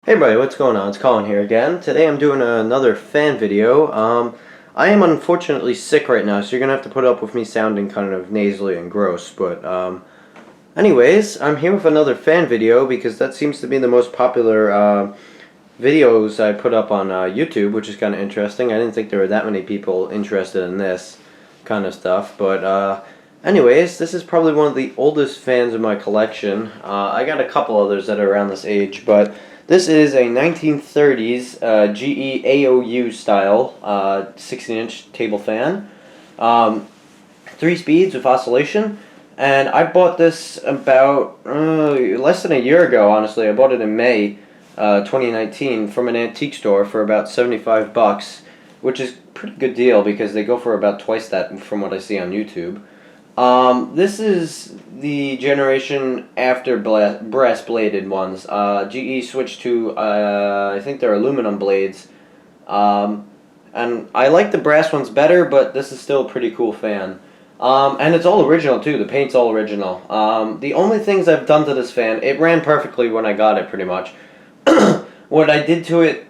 Hey everybody, what's going on? It's Colin here again. Today I'm doing another fan video. I am unfortunately sick right now, so you're going to have to put up with me sounding kind of nasally and gross. But anyways, I'm here with another fan video because that seems to be the most popular videos I put up on YouTube, which is kind of interesting. I didn't think there were that many people interested in this kind of stuff. But anyways, this is probably one of the oldest fans in my collection. I got a couple others that are around this age, but this is a 1930s GE AOU style 16-inch table fan. 3 speeds with oscillation. And I bought this about less than a year ago, honestly. I bought it in May 2019 from an antique store for about 75 bucks, which is a pretty good deal because they go for about twice that from what I see on YouTube. This is the generation after brass bladed ones. GE switched to, I think they're aluminum blades. And I like the brass ones better, but this is still a pretty cool fan. And it's all original too, the paint's all original. The only things I've done to this fan, it ran perfectly when I got it pretty much. What I did to it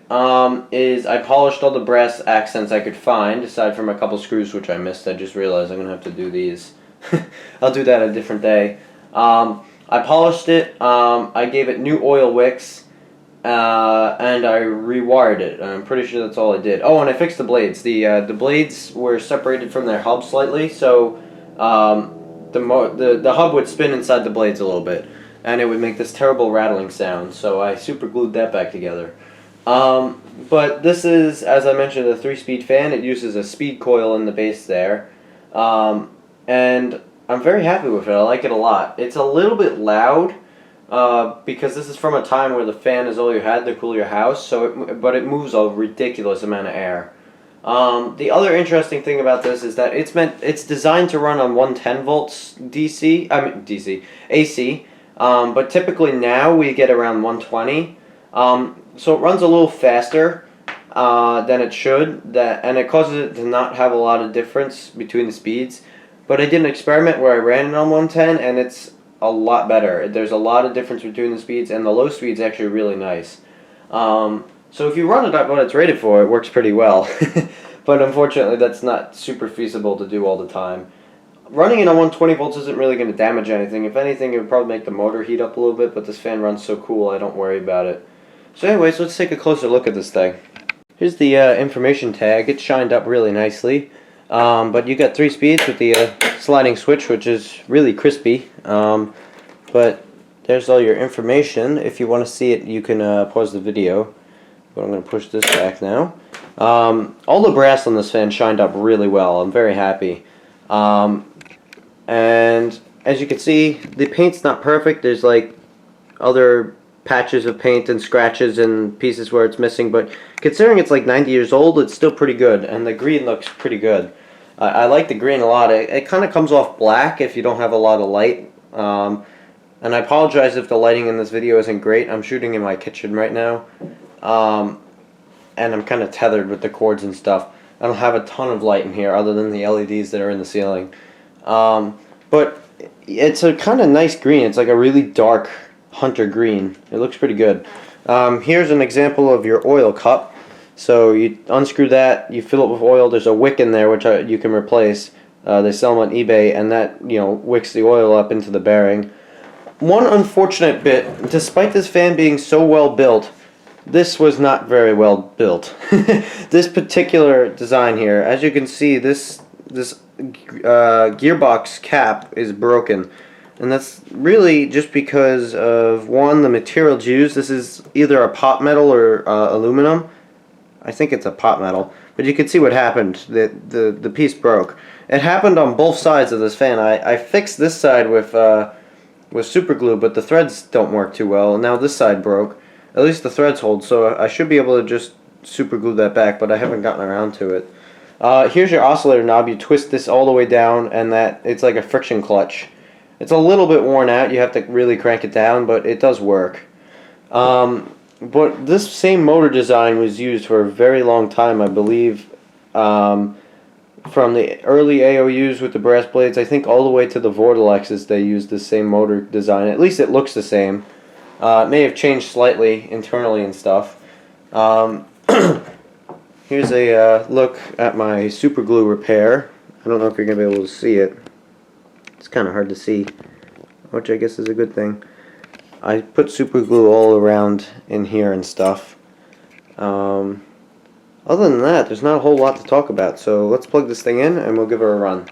is I polished all the brass accents I could find, aside from a couple screws which I missed. I just realized I'm going to have to do these. I'll do that a different day. I polished it, I gave it new oil wicks, and I rewired it. I'm pretty sure that's all I did. Oh, and I fixed the blades. The blades were separated from their hub slightly, so the hub would spin inside the blades a little bit, and it would make this terrible rattling sound, so I super glued that back together. But this is, as I mentioned, a 3-speed fan. It uses a speed coil in the base there. And I'm very happy with it. I like it a lot. It's a little bit loud because this is from a time where the fan is all you had to cool your house. But it moves a ridiculous amount of air. The other interesting thing about this is that it's designed to run on 110 volts AC. But typically now we get around 120. So it runs a little faster than it should. And it causes it to not have a lot of difference between the speeds. But I did an experiment where I ran it on 110, and it's a lot better. There's a lot of difference between the speeds, and the low speed's actually really nice. So if you run it at what it's rated for, it works pretty well. But unfortunately, that's not super feasible to do all the time. Running it on 120 volts isn't really going to damage anything. If anything, it would probably make the motor heat up a little bit, but this fan runs so cool, I don't worry about it. So anyways, let's take a closer look at this thing. Here's the information tag. It's shined up really nicely. But you got 3 speeds with the sliding switch, which is really crispy. But there's all your information. If you want to see it, you can pause the video. But I'm going to push this back now. All the brass on this fan shined up really well. I'm very happy. And as you can see, the paint's not perfect. There's like other patches of paint and scratches and pieces where it's missing, but considering it's like 90 years old, it's still pretty good, and the green looks pretty good. I like the green a lot. It kind of comes off black if you don't have a lot of light, and I apologize if the lighting in this video isn't great. I'm shooting in my kitchen right now, and I'm kind of tethered with the cords and stuff. I don't have a ton of light in here other than the LEDs that are in the ceiling, but it's a kind of nice green. It's like a really dark hunter green. It looks pretty good. Here's an example of your oil cup. So you unscrew that, you fill it with oil. There's a wick in there which you can replace. They sell them on eBay, and that wicks the oil up into the bearing. One unfortunate bit, despite this fan being so well built, this was not very well built. This particular design here, as you can see, this gearbox cap is broken. And that's really just because of, one, the materials used. This is either a pot metal or aluminum. I think it's a pot metal. But you can see what happened. The piece broke. It happened on both sides of this fan. I fixed this side with super glue, but the threads don't work too well. And now this side broke. At least the threads hold, so I should be able to just super glue that back, but I haven't gotten around to it. Here's your oscillator knob. You twist this all the way down, and it's like a friction clutch. It's a little bit worn out. You have to really crank it down, but it does work. But this same motor design was used for a very long time, I believe, from the early AOUs with the brass blades, I think all the way to the Vortelexes, they used the same motor design. At least it looks the same. It may have changed slightly internally and stuff. Here's a look at my super glue repair. I don't know if you're going to be able to see it. It's kind of hard to see, which I guess is a good thing. I put super glue all around in here and stuff. Other than that, there's not a whole lot to talk about, so let's plug this thing in and we'll give her a run.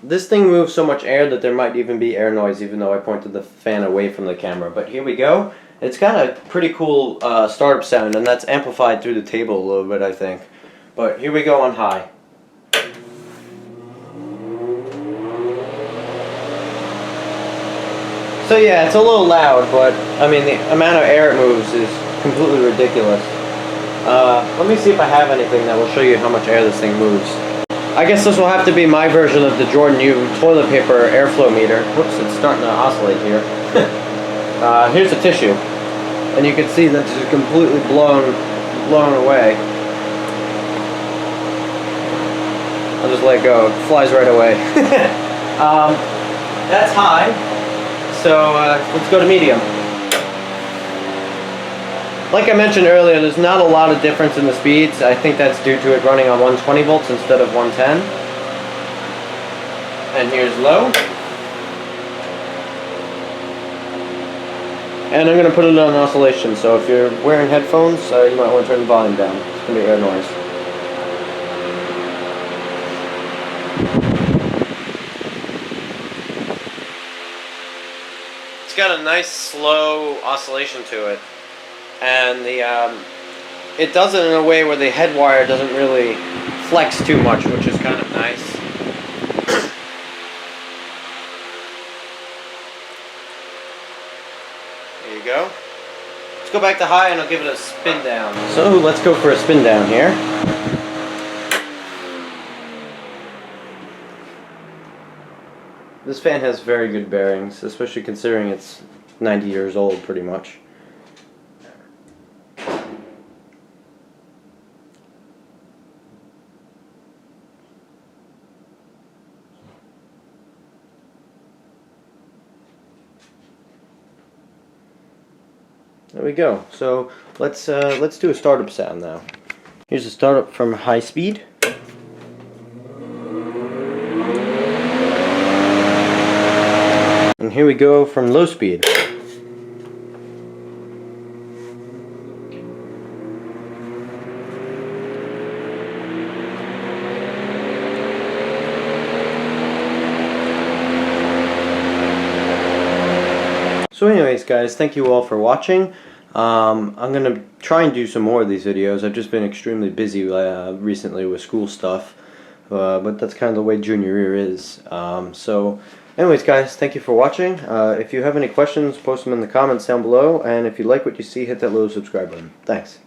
This thing moves so much air that there might even be air noise, even though I pointed the fan away from the camera. But here we go. It's got a pretty cool startup sound, and that's amplified through the table a little bit, I think. But here we go on high. So yeah, it's a little loud, but I mean the amount of air it moves is completely ridiculous. Let me see if I have anything that will show you how much air this thing moves. I guess this will have to be my version of the Jordan U toilet paper airflow meter. Whoops, it's starting to oscillate here. Here's the tissue, and you can see that it's completely blown away. I'll just let it go. It flies right away. That's high. So let's go to medium. Like I mentioned earlier, there's not a lot of difference in the speeds. I think that's due to it running on 120 volts instead of 110. And here's low. And I'm going to put it on oscillation, so if you're wearing headphones, you might want to turn the volume down. It's going to be air noise. It's got a nice slow oscillation to it, and it does it in a way where the head wire doesn't really flex too much, which is kind of nice. There you go. Let's go back to high and I'll give it a spin down. So let's go for a spin down here. This fan has very good bearings, especially considering it's 90 years old pretty much. There we go. So let's do a startup sound now. Here's a startup from high speed. And here we go from low speed. So anyways guys, thank you all for watching. I'm going to try and do some more of these videos. I've just been extremely busy recently with school stuff. But that's kind of the way junior year is. So anyways guys, thank you for watching. If you have any questions, post them in the comments down below. And if you like what you see, hit that little subscribe button. Thanks.